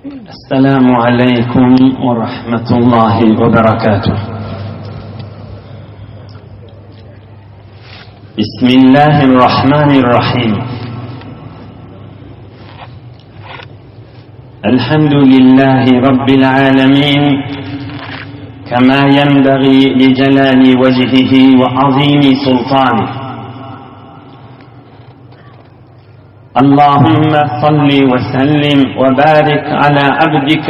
السلام عليكم ورحمة الله وبركاته. بسم الله الرحمن الرحيم. الحمد لله رب العالمين كما ينبغي لجلال وجهه وعظيم سلطانه. اللهم صل وسلم وبارك على عبدك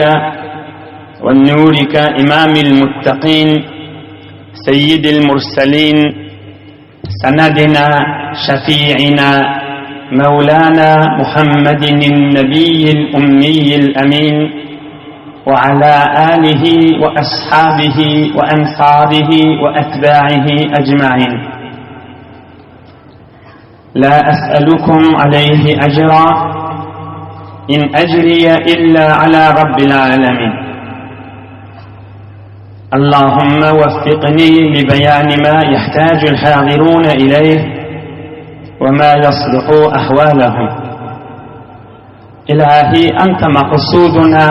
والنورك إمام المتقين سيد المرسلين سندنا شفيعنا مولانا محمد النبي الأمي الأمين وعلى آله وأصحابه وأنصاره وأتباعه أجمعين. لا أسألكم عليه أجرا إن أجري إلا على رب العالمين. اللهم وفقني لبيان ما يحتاج الحاضرون إليه وما يصلح أحوالهم. إلهي أنت مقصودنا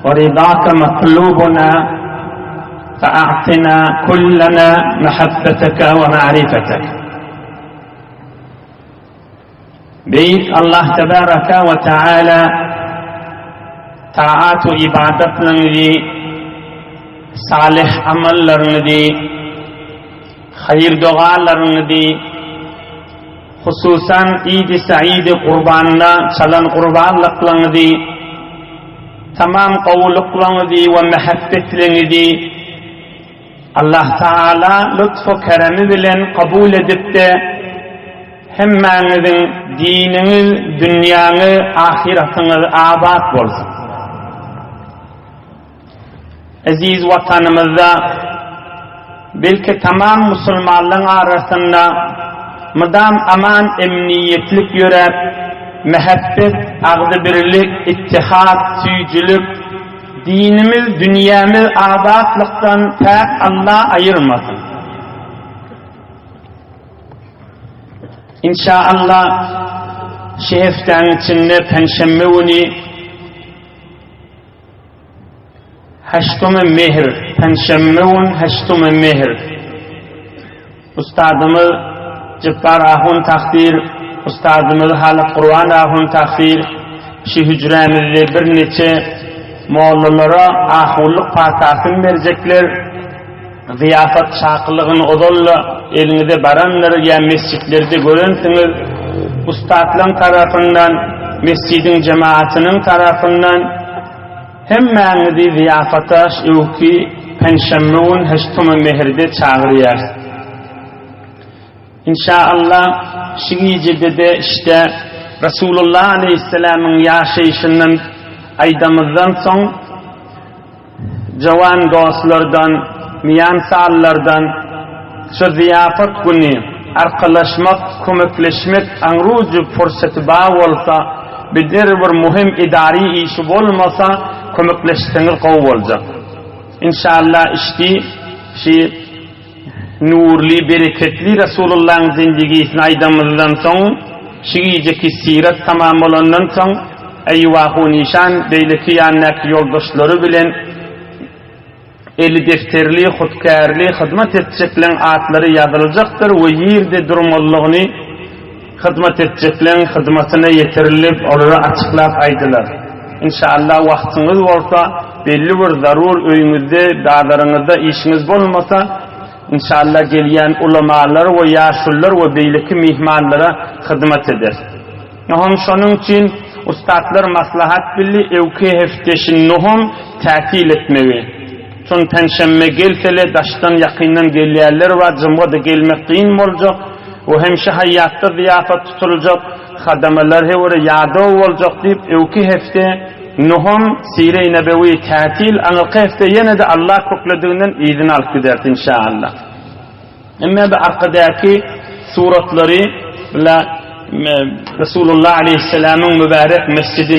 ورضاك مطلوبنا، فأعطنا كلنا محبتك ومعرفتك. بيت الله تبارك وتعالى طاعات وإبادة لندي صالح عمل لندي خير دعاء لندي خصوصا عيد سعيد قرباننا چلن قربان لندي تمام قول لندي ومحبت لندي الله تعالى لطف كرم بلن قبول دبته hemmenizin dininiz, dünyanız, ahiretiniz abat olsun. Aziz vatanımızda belki tamam Müslümanların arasında mıdam aman emniyetlik görer, mehabbet, ağdı birlik, ittihat, süyücülük, dinimiz, dünyamız abatlıktan tek Allah ayırmasın. İnşallah şehiften içinde Perşembe günü Haştum-ı Mehr, Perşembe günü Haştum-ı Mehr. Ustadımız Cibbar ahun takdir, ustadımız Halık Kur'an ahun takdir, şu hücremizde bir neçe moğullara ahullık patasını verecekler. Ziyafat şakılığın odalı elinize baranlar ya mescitlerde görüntünüz ustadların tarafından, mescidin cemaatinin tarafından hemmenizi ziyafata şevki Perşembe'nin Haştum-ı Mehr'de çağırıyor. İnşallah şiicide de işte Resulullah Aleyhisselam'ın yaşayışının aydamızdan son cavan dostlardan miyan sağlardan şu ziyafet günü arkadaşmak, kömekleşmek anrucu fırsatı bağ olsa bir mühim idari işi olmasa kömekleştiğiniz kov olacak. İnşallah işte nurli, bereketli Resulullah'ın zindigisini aydamızdan son şiiceki siret tamam olandan son eyvahu nişan beyleki yanındaki yoldaşları bilen eli defterli, hutkarli, hizmet edeceklerin adları yazılacaktır ve yerde durumallığını hizmet edeceklerin hizmetine yetirilip onları açıklap aydılar. İnşallah vaktiniz olsa, belli bir zarur öyünüzde, dağlarınızda işiniz olmasa, inşallah gelen ulamalar ve yaşlılar ve beyleki mihmanlara hizmet eder. Şunun için ustadlar maslahat billi evki hefteşin nuhum tatil etmeyi. Son Perşembe gelsele daştan yakından gelýärler var, cımga da gelmek kıyın olacak. O hemşe hayatta ziyafet tutulacak, hadamalar hevre yada olacak deyip evki hefte nuhum Sire-i Nebevi tatil, anılkı hefte yine de Allah kokladığından izin alıp gider inşallah. Ama bu arkadaki suratları Resulullah Aleyhisselam'ın mübarek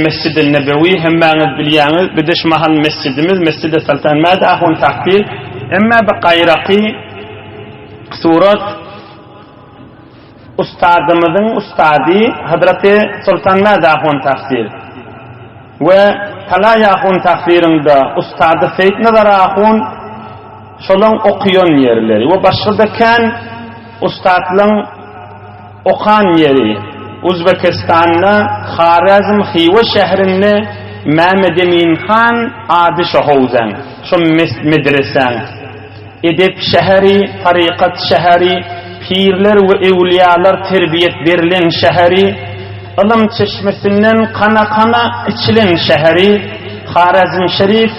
Mescid-i Nebevi hemmeniz bilýäňiz bidiş mahal mescidimiz Mescid-i Sultan Madahun takdir. Ama bu gayraki surat ustadımızın ustadi Hazreti Sultan Madahun takdir. Ve talaya hun takdirinde ustadı Seyyid Nazar Ahun şolun okuyon yerleri ve başlıdaken ustadlığın okan yeri Uzbekistan'da Kharazm Xiva şehrinde Mehmed Emin Khan adı şahuzan şu medresen edep şehri, tarikat şehri, pirler ve evliyalar terbiyet verilen şehri, ilim çeşmesinden kana kana içilen şehri, Kharazm Şerif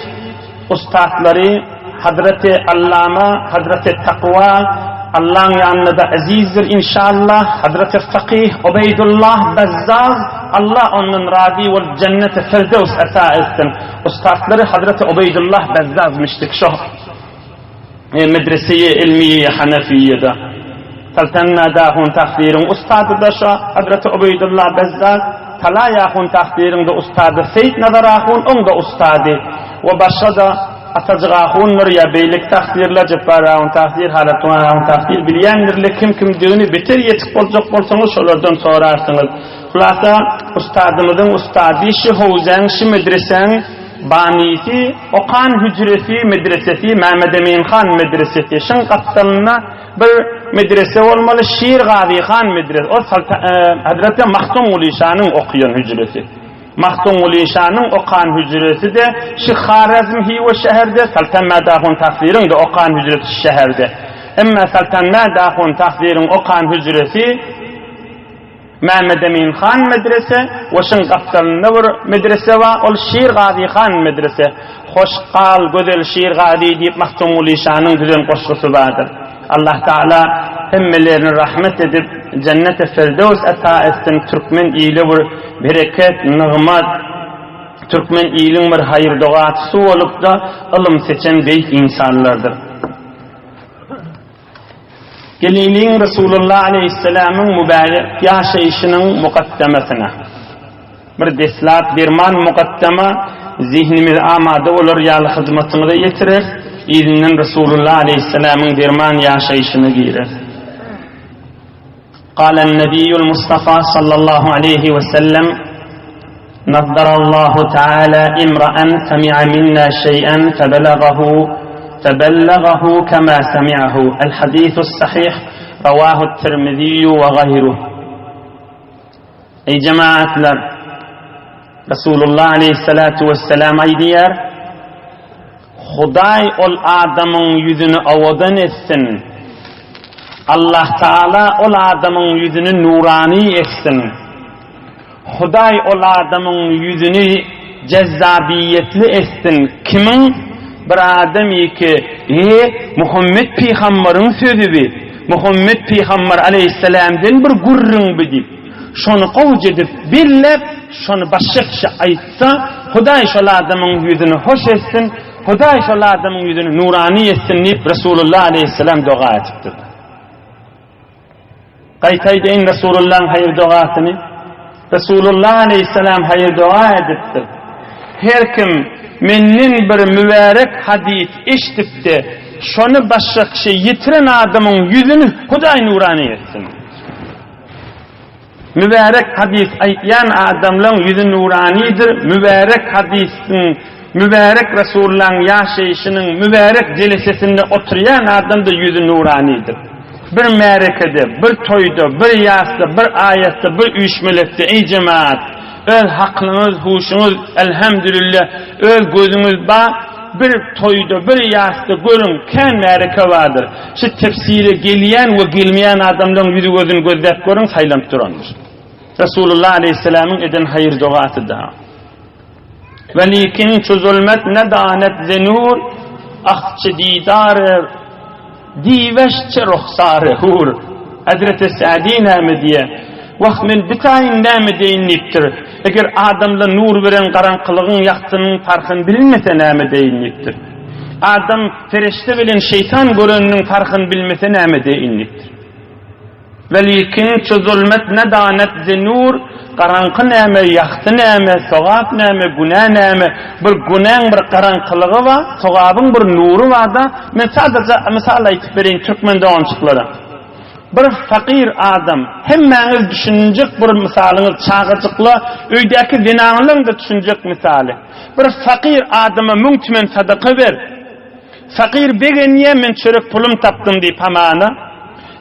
ustadları Hazreti Allama, Hazreti Takva, Allah'ın yanında azizdir inşallah, Hazreti Fakih Ubeydullah Bazzaz, Allah onun radi ve cennete firdevs ata etsin. Ustadları Hazreti Ubeydullah Bazzaz'mıştık şu medrese-i ilmiye Hanefiye'de. Saltanna dahun takdirin ustadı da şu Hazreti Ubeydullah Bazzaz, talayahun takdirin de ustadı Seyyid Nazar Ahun, on da ustadı ve başka da atacağın ya beylik takdirle cebbarağın takdir halatağın takdir bilyendirle kim düğünü bitir yetik olacak olsanız şolardan sorarsınız. Kulasa ustadımızın ustadı şi hovzen şi medresen banisi okan hücresi medresesi Mehmed Emin Khan medresesi şın kapsalına bir medrese olmalı Şir Gazi Khan medrese o Hazreti Mahtum Ulişan'ın okuyan hücresi. Mahtum Ulişan'ın okan hücresi de şu Kharazm Xiva şehirde Saltan Madahun takdirin de okan hücresi şehirde. Ama Saltan Madahun takdirin okan hücresi Mehmed Emin Khan medrese ve şın kapsalında bir medrese var ol Şir Gazi Khan medrese. Hoşqal güzel Şir Gazi deyip Mahtum Ulişan'ın güzel koşkusu vardır. Allah Teala hemmelerini rahmet edip cennete firdevs ata etsin. Türkmen iyili bir bereket, nığmat, Türkmen iyilin bir hayır doğatısı olup da ilim seçen beyt insanlardır. Geleyliğin Resulullah Aleyhisselam'ın mübarek yaşayışının mukaddemesine. Bir deslat, derman mukaddeme zihnimiz amade olur, yâlı hizmetini de yetirir. İzinin Resulullah Aleyhisselam'ın derman yaşayışını girer. قال النبي المصطفى صلى الله عليه وسلم نضر الله تعالى امرأ سمع منا شيئا فبلغه كما سمعه الحديث الصحيح رواه الترمذي وغيره. Ey cemaatler, Resulullah Aleyhisselatu Vesselam aydiyer, Huday ol adamın yüzünü avadan etsin. Allah Teala ol adamın yüzünü nurani etsin. Huday ol adamın yüzünü cezzabiyetli etsin. Kimin? Bir adamı ki Muhammed Peygamber'in sözü bi. Muhammed Peygamber Aleyhisselam'dan bir gurrun bidip şonu qavc edip billep şonu başqaça aytsa Huday şol adamın yüzünü hoş etsin. Huday şol adamın yüzünü nurani etsin deyip Resulullah Aleyhisselam dua etipdir. Qaytaydeyin Resulullah'ın hayır duasını Resulullah Aleyhisselam hayır dua ediptir. Her kim menin bir mübarek hadis işitip de şonu başqaça yitiren adamın yüzünü Huday nurani etsin. Mübarek hadis aytyan adamların yüzü nuranidir. Mübarek hadisin, mübarek Resulullah'ın yaşayışının mübarek celesesinde oturan adam da yüzü nuranidir. Bir merekede, bir toyda, bir yasta, bir ayette, bir uyuşmelekte ey cemaat, öl haklınız, huşunuz, elhamdülillah, öl gözünüz ba, bir toyda, bir yasta görün, ken mereke vardır. Şu tefsire geliyen ve gelmeyen adamların yüzü gözünü gözlep görün, saylanıp durandır. Resulullah Aleyhisselam'ın eden hayır duası da. Velikin çözülmet ne danet zenur, akçı didarı, diveşçe ruhsarı hur. Hazreti Sa'di nâmi diye. Vahmin bitayin nâmi deyinliktir. Eğer adamla nur veren karanqılığın yaktının farkın bilinmese nâmi deyinliktir. Adam ferişte bilen şeytan görününün farkın bilmese nâmi deyinliktir. Velikin çözülmet ne danet zenur, karanqı nâmi, yaktı nâmi, sogab nâmi, günah nâmi, bir günahın bir karanqılığı var, sogabın bir nuru var da, men sadece misal aytıp vereyim Türkmen davamçıkları. Bir fakir adam, hemmeniz düşünecek bir misaliniz çağıcıkla, öydeki zinanlığın da düşünecek misali. bir fakir adama müntümen sadaka ver. Fakir begeniye men çörek pulum tapdım deyip hamana.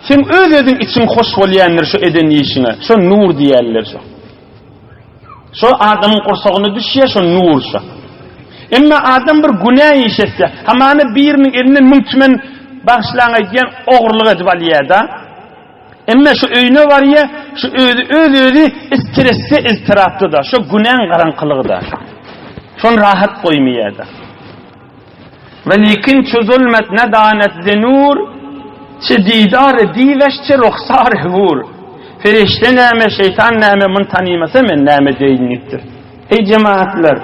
Sen özün için hoş bolýanlar şu eden işine. Şu nur diýerler şu. Şu adamın kursağına düşýär şu nur şu. Emma adam bir günah işetse, hamana birinin elinden müntümen bağışlaňa diýen ogurlyk edip alýar-da. Emma şu öýüne var ya, şu özü stresli, iztiraplı da, şu günahın garanqylygy da. Şon rahat koymaýar da. Velikin çözülmet nedanet zenur, çi didar diveşçi ruhsar hur. Ferişte näme, şeytan näme mun tanymasa men näme deýinipdir. Ey cemaatler,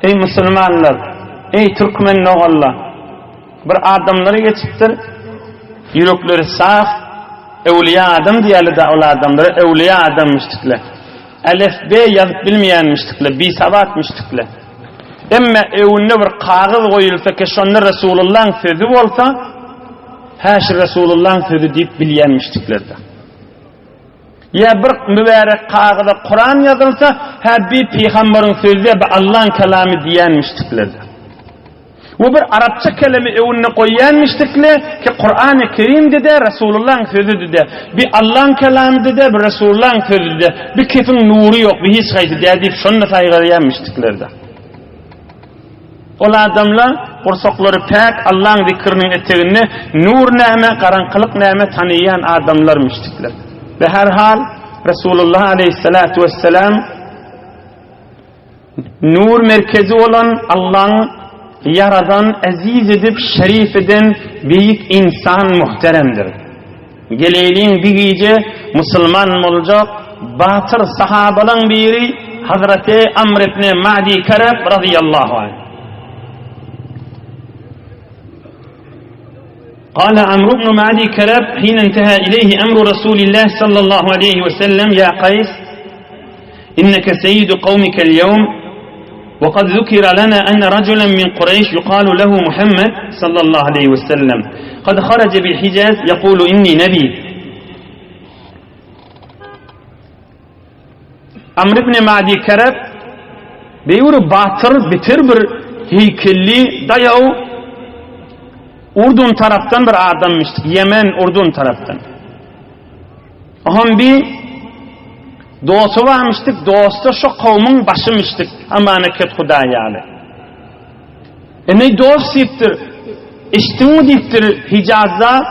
ey musulmanlar, ey türkmen oğullar. Bir adamları geçipdir, yürekleri saf, evliya adam diýerler de ol adamları, evliya adammışdyklar. Alef B yazıp bilmeýänmişdikler, bi savatmışdyklar. Emma evine bir kağıt koyulsa ki şonu Resulullah'ın sözü olsa, haşi Resulullah'ın sözü deyip bilyenmiştiklerdi. Ya bir mübarek kağıda Kur'an yazılsa, ha bir peygamberin sözü ve Allah'ın kelamı diyenmiştiklerdi. Bu bir Arapça kelime evine koyyenmiştikler ki Kur'an-ı Kerim'de de Resulullah'ın sözü de, bir Allah'ın kelamı de, bir Resulullah'ın sözü de, bir kefin nuru yok, bir hiç gaydı de deyip şonu saygılayanmıştiklerdi. Ola adamlar kursakları pek Allah'ın zikrinin eteğini nur näme, garanqylyk näme tanıyan adamlarmışdyklar. Ve her hal Resulullah aleyhissalatu vesselam nur merkezi olan Allah'ın yaradan, aziz edip şerif eden büyük insan muhteremdir. Geleyliğin bir gece Müslüman olacak batır sahabalan biri Hazreti Amr ibn Ma'di Kereb radıyallahu anh. قال عمرو بن معدي كرب حين انتهى إليه أمر رسول الله صلى الله عليه وسلم يا قيس إنك سيد قومك اليوم وقد ذكر لنا أن رجلا من قريش يقال له محمد صلى الله عليه وسلم قد خرج بالحجاز يقول إني نبي. عمرو بن معدي كرب بيقول batır bitir bir heykelli dayağı Urdun taraftan bir adammıştık. Yemen, Urdun taraftan. Aham bir dostu varmıştık. Dostu şu kavmin başımıştık. Amaneket Hudayâlı. Ne dost deyiptir? İştin mi deyiptir Hicaz'da?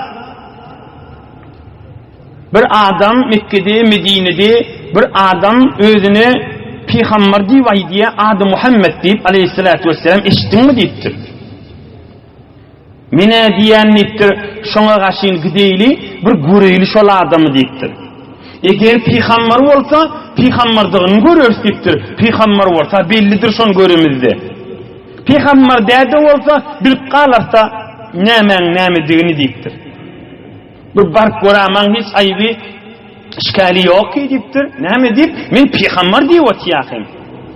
Bir adam Mekke'de, Medine'de bir adam özüne Peygamber diye diye adı Muhammed deyip aleyhissalatu vesselam iştin mi deyiptir? Mine diýennipdir, şoňa gaşyn gideyli bir göreyli şol adamy diýipdir. Eger peygamber bolsa, peygamberdigini görürsipdir. Peygamber bolsa bellidir şon göremizde. Peygamber däde bolsa bilip galarsa näme-nämedigini diýipdir. Bir bark görämaň hiç aýby işgali ýok diýipdir. Näme diýip? Men peygamber diýýärdim.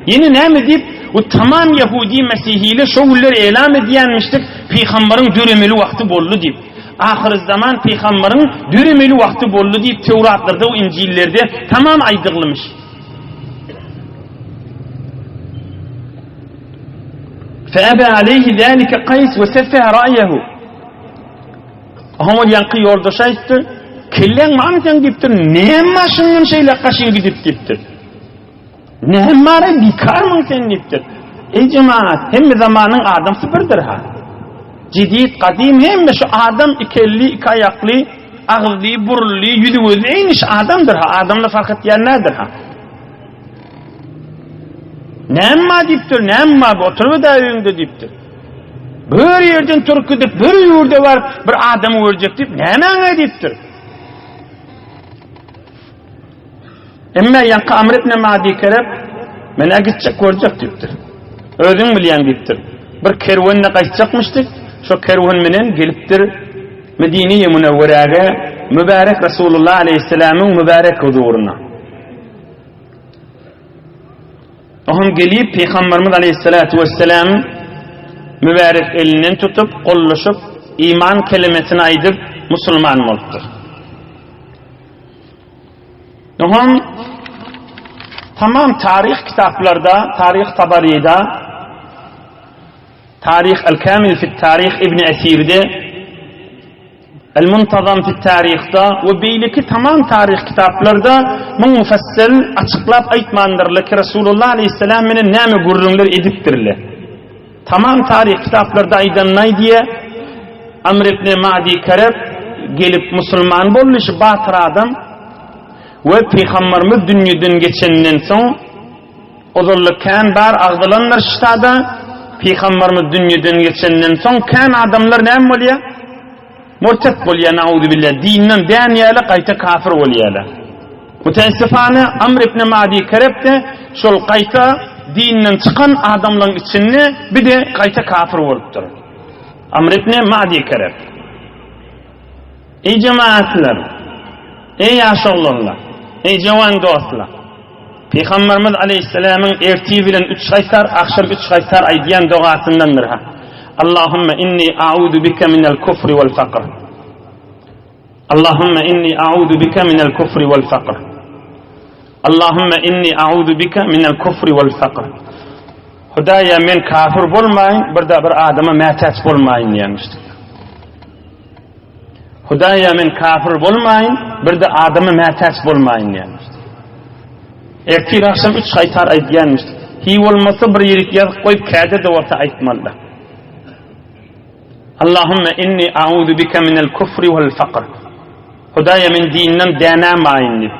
Yeni näme diýip? O tamam Yahudi Mesihili şoğulları elam ediyenmiştik. Peygamberin dürümeli vakti bollu deyip. Ahir zaman Peygamberin dürümeli vakti bollu deyip Tevratlarda o İncillerde tamam aydırılmış. فَأَبَى عَلَيْهِ ذَٰلِكَ قَيْسْ وَسَفَّهَ رَأْيَهُ. Ahmet yankı yoldaşa itti. Kellen mamiten deyiptir. Neyem maşının şeyle kaşın gidip deyiptir. Ne mara bikar mı sen deyiptir. Ey cemaat, hem zamanın adamsı birdir ha. Cidid, kadim, hem şu adam ikelli, iki ayaklı, ağızlı, burullu, yüzü gözlü, aynı iş adamdır ha. Adamla fark etyen nedir ha? Nemma deyiptir, nemma, oturup da evinde deyiptir. Bir yerden Türk'ü deyip, bir yurde var, bir adamı görecek deyip, nemma deyiptir. Emme yankı Amr ibn Ma'di Kereb, mene gidecek görecek deyiptir. Özün bilyen deyiptir. Bir kervanla kaçacakmıştık, şu kervan menen geliptir Medine-i Münevvere'ye, mübarek Resulullah Aleyhisselam'ın mübarek huzuruna. Ohum gelip Peygamberimiz Aleyhisselatu Vesselam mübarek elinden tutup, kolluşup, iman kelimesini aydıp, Müslüman oldudur. Ohum tamam tarih kitaplarda, tarih Tabari'de Tarih el-Kamil fi Tarih İbn Esir'de, El-Muntazam fi Tarih'da ve beyleki tamam tarih kitaplarda mun mufassal açıklap aytmandırlar ki Resulullah Aleyhisselam menen näme gurrunlar edipdirler. Tamam tarih kitaplarda aydanay diye Amr ibn Ma'di Karab gelip musulman bolmuş batır adam ve Peygamberimiz dünýeden geçenden soň ozurlyk kan bar agdalanlar ştada Peygamberimiz dünýeden geçenden soň kan adamlar näme bolýar? Murtet bolýar, nauzu billah, dinden dänýäle gaýta kafir bolýarlar. Mutaessifana Amr ibn Ma'di Karab de şol gaýta dinden çykan adamlaryň içinde bir de gaýta kafir bolupdyr. Amr ibn Ma'di Karab. Ey cemaatlar, ey yaşallarlar, ey jawan dostlar. Peygamberimiz Aleyhisselam'ın ertiği bilen 3 gaýtar, akşam 3 gaýtar aýdýan dogasyndandyr ha. Allahümme inni a'udu bika minel kufri vel faqr. Allahümme inni a'udu bika minel kufri vel faqr. Allahümme inni a'udu bika minel kufri vel faqr. Hudaya men kafir bolmaýyn, birde bir adama mätäç bolmaýyn diýenmişdi. Hudaya men kafir bolmaýyn, birde adama mätäç bolmaýyn diýenmişdi. Ertir akşam 3 gaýtar aýdýanmışdy. Hi bolmasa bir ýerik ýazyp goýup käde de bolsa aýtmaly. Allahümme inni a'udu bika minel kufri vel faqr. Hudaya men dinden dänämäýin diýip.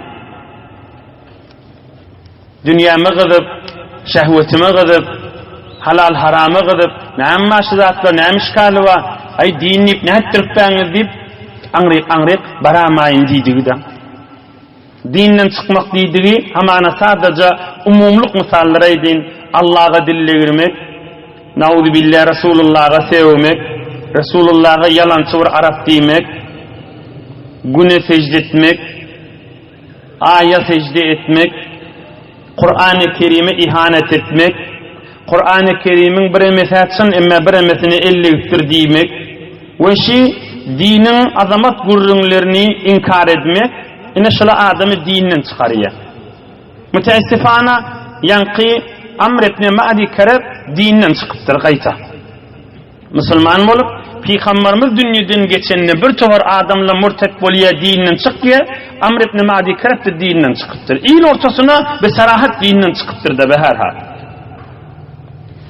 Dünýäme gyzyp, şähwetime gyzyp, halal harama gyzyp, näme şu zatlar, näme işgali bar? Ay dinni nätdirip baňyz diýip aňryk baramayın diýdigi de. Dinden çykmak diýdigi hamana sadece umumluk misallar aýdyn. Allah'a dillegirmek, nauzu billah Resulullah'a sevmek, Resulullah'a yalançy bir arap diýmek, güne secde etmek, aya secde etmek, Kur'an-ı Kerim'e ihanet etmek, Kur'an-ı Kerim'in bir emesatçın emme bir emesini elliktir diýmek, ve şi dinin azamat gurrunlaryny inkar etmek, ine şola adamy dinden çykarýar. Mutaessifana yanqi Amr ibn Ma'di Karab dinden çykypdyr gaýta. Musulman bolup Peygamberimiz dünýeden geçende bir tohar adamla murtet bolýar, dinden çykýar. Amr ibn Ma'di Karab da dinden çykypdyr. İl ortasyna besarahat dinden çykypdyr da her hal.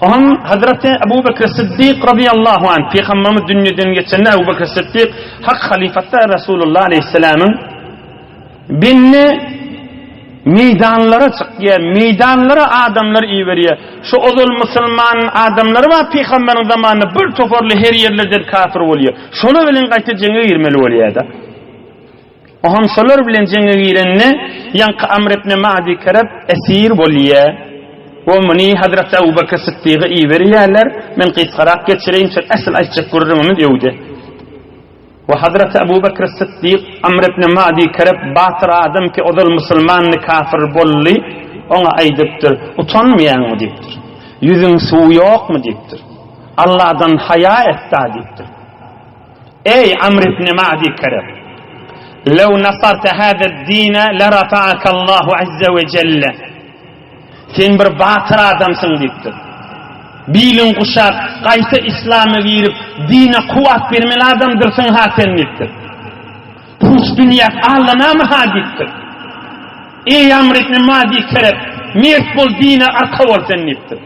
Ohan Hazreti Ebu Bekir Siddiq radıyallahu anh Peygamberimiz dünýeden geçende Ebu Bekir Siddiq hak halifatta Resulullah Aleyhisselam'ın binni meydanlara çykýar, meydanlara adamlar iýberýär. Şu ozul musulman adamlary var Peygamberin zamanında bir toporly her ýerlerde kafir bolýar. Şonu bilen gaýta jeňe girmeli bolýar da. Ohan şolar bilen jeňe girenni ýanky Amr ibn Ma'di Karab esir bolýar. O muni Hazreti Ebu Bekir Siddiq'a iýberýärler. Men gysgarak geçireýin, asl aýtjak gurrumyz ýewdi. Ve Hazreti Ebu Bekir Siddiq Amr ibn Ma'di Karab batır adam ki odal musulmanny kafir bolly, ona aýdypdyr. Utanmaýanmy diýipdir. Yüzüň suwy ýokmy diýipdir. Allah'dan haya etdi diýipdir. Ey Amr ibn Ma'di Karab, "Lew nasarta hada ad-din la rafa'aka Allahu azza ve celle." Sen bir batır adamsın diýipdir. Bilin kuşak, gaýta İslam'a girip, dine kuvat vermeli adamdırsın ha sen diýipdir. Puç dünýäk allanamy ha diýipdir. Ey Amr ibn Ma'di Karab, mert bol dine arka bol sen diýipdir.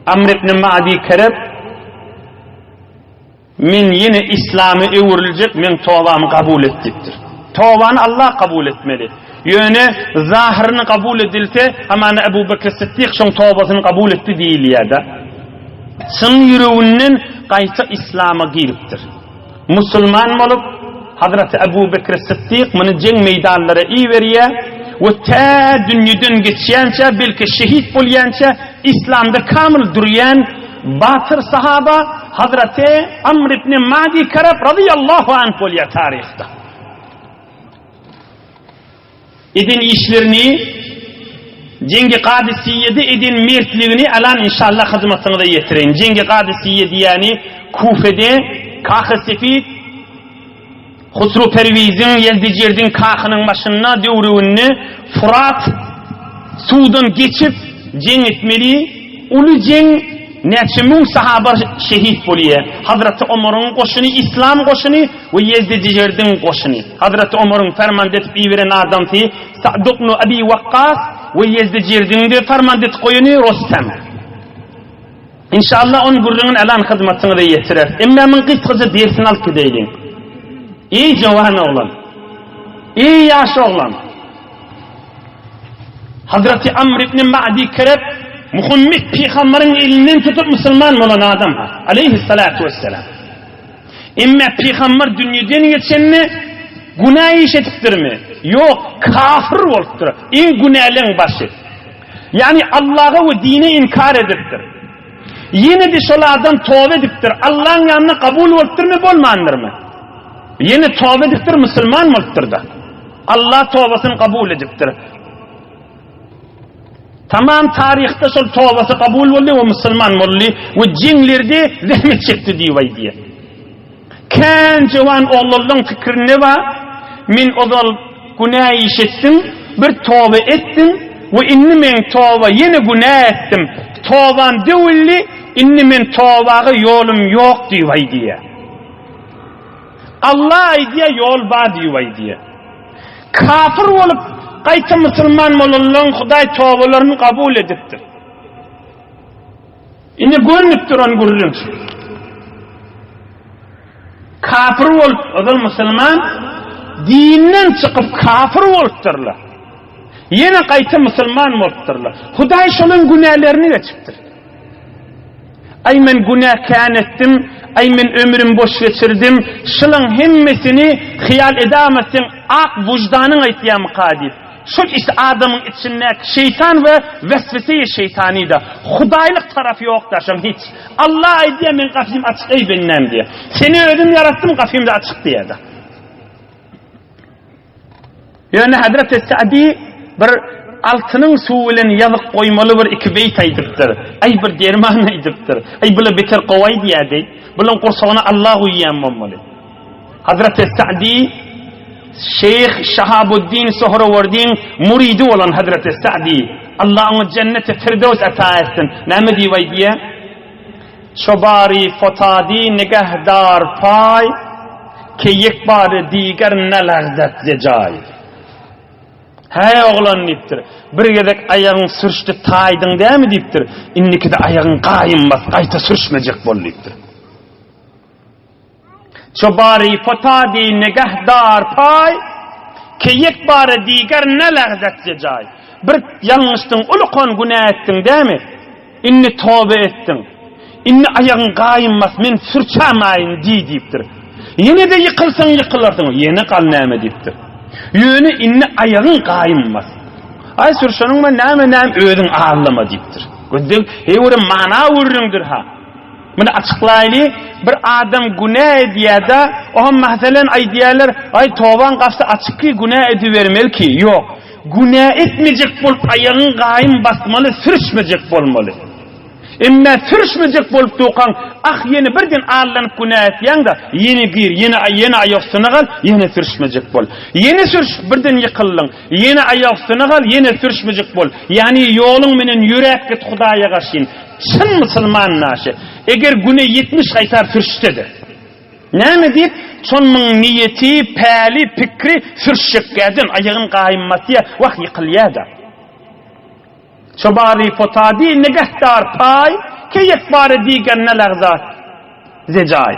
Amr ibn Ma'di Karab, men yine İslam'a öwriljek, men tawbamy kabul etdikdir. Tawbany Allah kabul etmeli. Yöne zahirini kabul edilse hemen Ebu Bekir Siddiq şun tawbasyny kabul etdi diýilýär da. Şun ýüreginden gaýta İslam'a giripdir. Musulman bolup Hazreti Ebu Bekir Siddiq muny jeň meýdanlara iýberýär we ta dünýeden geçýänçe belki şehit bolýança İslam'da kamil durýan batır sahaba Hazreti Amr ibn Ma'di Karab radıyallahu anh bolýar tarihda. Edin işlerini Cengi Kadisiye'de edin mertliğini alan inşallah hizmetine de yetirin. Cengi Kadisiye diyani Kufe'de Kahı Sefid Husru Perviz'in Yeldicerdin Kahı'nın başına devruğunu Fırat sudan geçip ceng etmeli. Ulu ceng neçe min sahaba şehit boluyor. Hazreti Ömer'in koşunu, İslam koşunu ve Yezidcilerin koşunu. Hazreti Ömer'in ferman etip veren adam ki Sa'd ibn Abi Waqqas ve Yezidcilerin de ferman etip koyunu Rostam. İnşallah on gurrunun elan hizmetini de yetirer. Emme min kıskıcı dersin al gideyin. İyi cavan oğlan. İyi yaş oğlan. Hazreti Amr ibn Ma'di kerep Muhammed Peygamber'in elinden tutup Müslüman olan adam aleyhissalatu vesselam. Emme Peygamber dünyadan geçenini günah işetiptir mi? Yok, kafir oluptur. En günahın başı. Yani Allah'a ve dine inkar ediptir. Yine de şol adam tövbe ediptir. Allah'ın yanına kabul oluptur mu, bolmandır mı? Yine tövbe ediptir, Müslüman oluptur da. Allah tövbesini kabul ediptir. Tamam tarihte şol tövbesi kabul oldu ve Müslüman oldu ve cinlerde zahmet çekti diye. Kan cevan oğlunun fikrini var. Min odal günah işettim, bir tövbe ettim ve inni men tövbe yine günah ettim. Tövbem değilli, inni men tövbeye yolum yok diye. Allah diye yol var diye. Kafir olup qayta Müslüman bolulun Huday tövbelerini kabul ediptir. Ine görünüptir on gurrun. Kafir olup odal Müslüman dinden çıkıp kafir olupturlar. Yine qayta Müslüman olupturlar. Huday şolun günahlarını geçiptir. Ay men günahkan ettim, ay men ömrüm boş geçirdim. Şolun hemmesini hiyal edamesin ak vicdanın aytiyamı kadip. Şol işte adamın içindeki şeytan ve vesvese-i şeytani da. Hudaylık tarafı yok da hiç. Allah diye men kafim açık ey bennem diye. Seni ödüm yarattım kafim de açık diye de. Yani Hazreti Sa'di bir altının suyuyla yazık koymalı bir iki beyt aydıptır. Ay bir derman aydıptır. Ay böyle beter kovay diyedi. Bunun kursağına Allah uyuyanmamalı. Hazreti Sa'di Şeyh Şahabuddin Sohrawardi'nin muridi olan Hazreti Sa'di Allah onu cennete Firdevs ata etsin. Ne diye? Şobari fotadi nigahdar pay ki yekbar diğer ne lezzet zecay. Hey oğlan deyiptir. Bir gedek ayağın sürçtü taydın değil mi deyiptir. İnniki de ayağın qayınmaz, qayta sürçmeyecek bol deyiptir. Çobari fotadi nigahdar pay ki yekbar diğer ne lezzet zecay. Bir yanlıştın, ulukon günah ettin değil mi? İnni tövbe ettin. İnni ayağın qayınmaz, men sürçamayın deyiptir. Yine de yıkılsan yıkılardın, yine kal neyme deyiptir. Yönü inni ayağın qayınmaz. Ay sürşanın mı neyme ödün ağırlama deyiptir. Gördük, heyvurun mana vururundur ha. Bunu açıklayılı, bir adam günah ediyor da, oha mahzelen ay diyorlar, ay toban kafsa açık ki günah edivermeli ki, yok. Günah etmeyecek bolup ayağın qayın basmalı, sürüşmeyecek bolmalı. Emme sürüşmeyecek bolup doğan, ah yeni birden ağırlanıp günah etyen da, yeni gir, yeni ayak sınıgal, yeni sürüşmeyecek bol. Yeni sürüş, birden yıkıllın, yeni ayak sınıgal, yeni sürüşmeyecek bol. Yani yolun menen yürek git Hudaya karşıyın. Çın Müslüman naşı. Eğer günah 70 kaytar sürüştedir. Ne mi deyip? Çonmun niyeti, pali, fikri sürüşecek gedin, ayağın qayınmasıya, vah yıkılya da. Çobari fotadi nigahdar pay ki yekbari diğer ne lerzat zecay.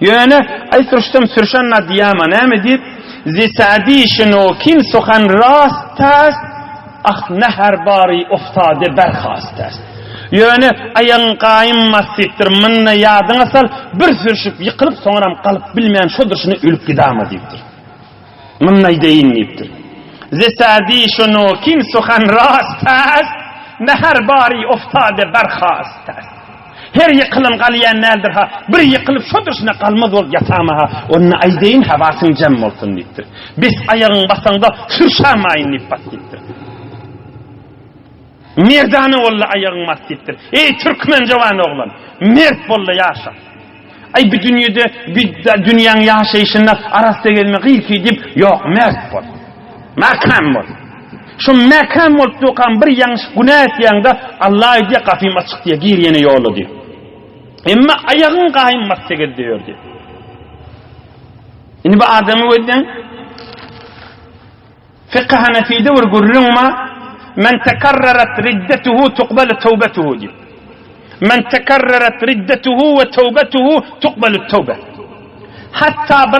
Yani ay sürüşten na diyama ne mi deyip? Zisadi şinokin sokan rast test, ah ne her bari uftade berkhast test. Yani ayağın qayınmasıdır, minne yadın asal, bir sürüşüp yıkılıp sonra kalıp bilmeyen şudur şunu ölüp gidama deyiptir. Minne deyin deyiptir. Zisadi şinokin sokan rast test, ne her bari uftade berkhast test. Her yıkılın qaliyen neldir ha, bir yıkılıp şudur şuna kalmaz ol yatama ha, onun aydeyin havasın cem olsun deyiptir. Biz ayağın basanda sürşamayın deyip basittir. Merdane oğlu ayağın masittir. Ey Türkmen cavan oğlan, mert bolla yaşa. Ay bir dünyada, bir dünyanın yaşayışında arasında gelme gıyki deyip, yok mert bol, makam bol. Şu mekan olup dokan bir yanlış günah etiyanda Allah diye kafim açık diye gir yeni yolu diyor. Ama ayağın kayınmaz tegel diyor diyor. Şimdi bu adamı ödden Fıkh Hanefi'de vurgurun ma men tekarrarat riddetuhu tuqbalu tevbetuhu diyor. Men tekarrarat riddetuhu ve tevbetuhu tuqbalu tevbe. Hatta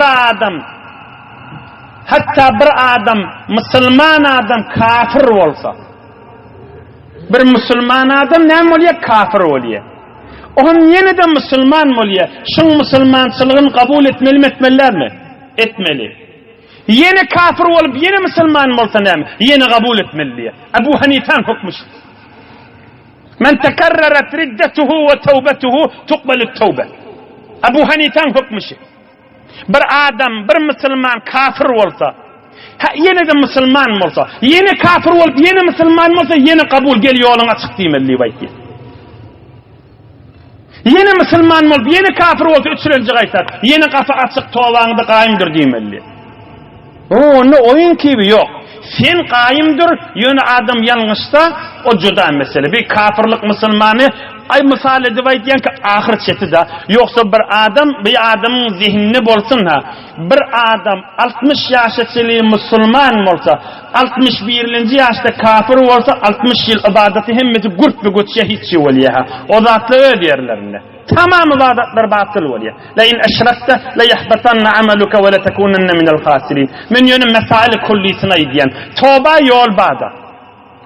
bir adam Müslüman adam kafir olsa, bir Müslüman adam ne oluyor? Kafir oluyor. Onun yeniden Müslüman oluyor. Şun Müslümançılığını kabul etmeli mi etmeliler mi? Etmeli. Yeni kafir olup yeni Müslüman olsa ne mi? Yeni kabul etmeli. Ebu Hanife'nin hükmü. Men tekarrarat riddetuhu ve tevbetuhu tuqbalu tevbe. Ebu Hanife'nin hükmü. Bir adam, bir Müslüman kafir olsa, yeni de Müslüman olsa, yeni kafir olup yeni Müslüman olsa yeni kabul geliyor yolun açık değilmeli belki. Yeni Müslüman olup yeni kafir olsa üçürelci kaytar, yeni kafa açık toğlanıda kayımdır değilmeli. Ne oyun gibi yok. Sen kayımdır, yönü adam yanlışsa o cüda mesele. Bir kafirlik Müslümanı misal edip aytyan ki ahiret şeti da yoksa bir adamın zihnini bolsun ha. Bir adam 60 yaşlı Müslüman olsa 61. yaşta kafir olsa 60 yıl ibadeti hemmeti gurt bir gutşa hiç şey oluyor ha. O zatlı ödeyerlerine. Tamam ibadetler batıl oluyor. La in eşrekte la yahbatanna ameluka ve la tekunenne minel khasirin. Men yönü mesaili kullisine aydiyen. Toba yol bağda.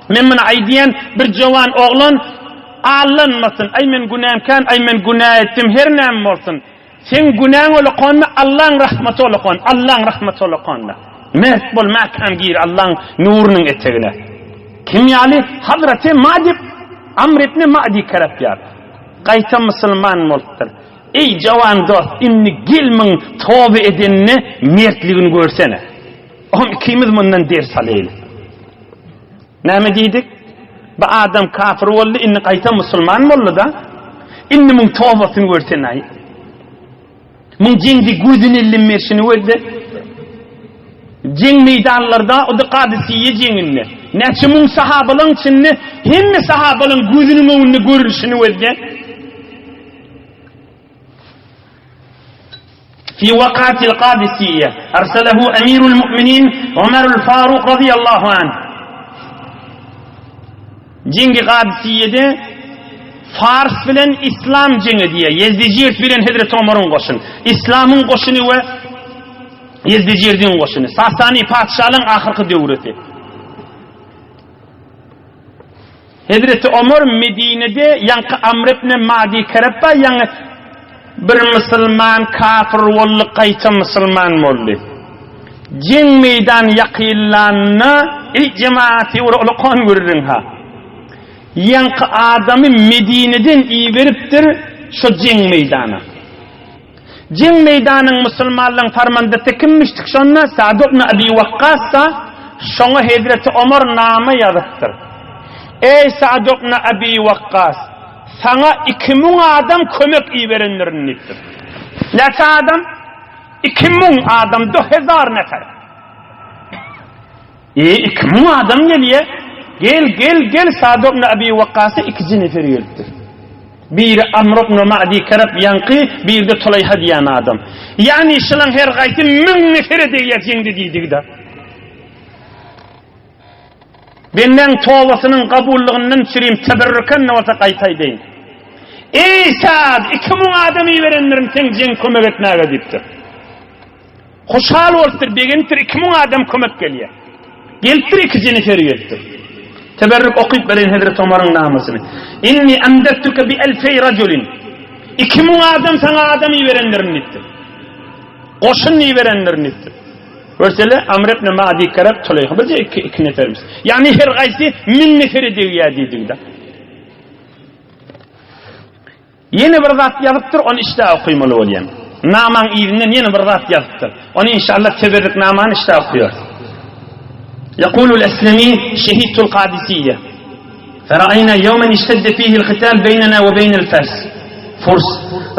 Men aydiyen bir cavan oğlan allanmasın. Ay men günahımkan, ay men günah ettim. Her neyim olsun. Sen günahın ola konma, Allah'ın rahmeti ola kon. Allah'ın rahmeti ola konma. Mert bol makam gir Allah'ın nurunun eteğine. Kim yali? Hazreti Madib Amr ibn Ma'di kerep yar. Qayta Müslüman molttur. Ey cavan dost, inni gilmin tövbe edenini mertliğini görsene. Oğlum ikimiz bundan ders alayım. Ne mi dedik? Bu adam kafir oldu, inni qayta Müslüman oldu da, inni mun tövbesini görsene. Mun cendi gözün illim merşini oldu. Ceng meydanlarda o da Kadisiye cengini. Neçe mun sahabalın içinde, hemme sahabalın gözünün önünde görülüşünü oldu. في وقعة القادسية أرسله أمير المؤمنين عمر الفاروق رضي الله عنه. Cengi Kadisiye'de Fars bilen İslam cengi diye Yezdicirt bilen Hazreti Ömer'in koşunu, İslam'ın koşunu ve Yezdicirt'in koşunu, Sasani padişahın ahırkı devreti. Hazreti Ömer Medine'de yankı Amr ibn Ma'di kereppa yankı bir Müslüman kafir oldu, qayta Müslüman oldu. Ceng meydan yakillanna ilk cemaati ulukan görürün ha. Yankı adamı Medine'den iyi veriptir şu ceng meydana. Ceng meydanın Müslümanlığın farmanda tekinmiştik şonna Sa'd ibn Abi Waqqas'sa şona Hazreti Ömer namı yazıptır. Ey Sa'd ibn Abi Waqqas, sana 2000 adam kömek iyi verenlerin nittir. Neçe adam? 2000 adam, 2000 nefer. 2000 adam geliyor. Gel Sa'd ibn Abi Waqqas'a 2 nefer yelttir. Biri Amr ibn Ma'di kerep yankı, bir de Tulayha diyen adam. Yani şılan her gayti 1000 nefere deyeceğinde deydik de. Benden tövbesinin kabulluğundan çürüyüm teberrüken ne olsa qaytay deyin. Ey Sa'd, 2000 adamı verenlerin sen ceng kömek etmeye gidiptir. Hoşal olsun begentir 2000 adam kömek geliyor. Geltir 2 nefer yelttir. Teberrük okuyup verin Hazreti Ömer'in namusunu. İnni emdettuke bi 1000 raculin. 2000 adam sana adamı verenlerin nittir. Koşun verenlerin nittir. Versele Amr ibn Ma'di kerep Tulayha. Bize 2 neferimiz. Yani her gaysi 1000 neferi deviye dedik de. Yeni bir zat yazıptır, onu işte okuymalı olayan. Naman iyilinden yeni bir zat yazıptır. Onu inşallah teberrük namanı işte okuyor. يقول الأسلمي شهدت القادسية فرأينا يوما اشتد فيه القتال بيننا وبين الفرس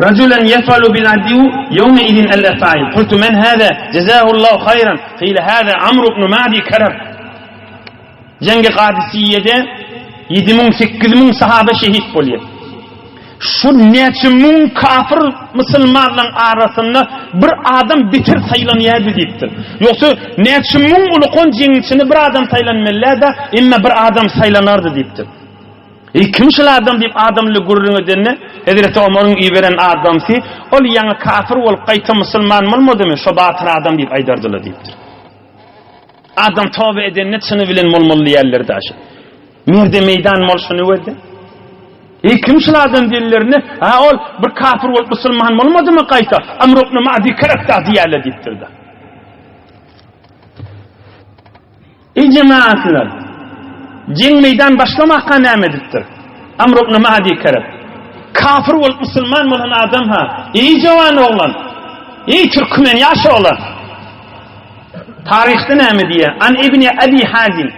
رجلا يفعل بالعدو يومئذ الأفاعل قلت من هذا جزاه الله خيرا قيل هذا عمرو بن معدي كرب Cengi Kadisiye'de 7.000-8.000 sahabe şehit boluyor. Şu neçe mun kafir Müslümanların arasında bir adam bitir saylanıydı deyiptir. Yoksa neçe mun ulukon cengisini bir adam saylanmalı da imme bir adam saylanardı deyiptir. Kim şul adam deyip adamlı gururunu denne Hazreti Ömer'in iberen adamsı ol yana kafir ol qayta Müslüman olmadı mı? Şu batır adam deyip aydardılar deyiptir. Adam tövbe edenne çını bilen molmollu yerlerde aşı. Merde meydan mol şunu verdi. Kim şul adam dillerini ol bir kafir ol Müslüman olmadı mı qayta? Amr ibn Ma'di karakta diyerle deyiptir da. Cemaatler Ceng meydan başlamakka nämedipdir? Amr ibn Ma'di kerep. Kafir ol Müslüman bolan adam ha. İyi jawan oğlan. İyi Türkmen yaşa oğlan. Tarihte näme diye? An İbn Abi Hazim.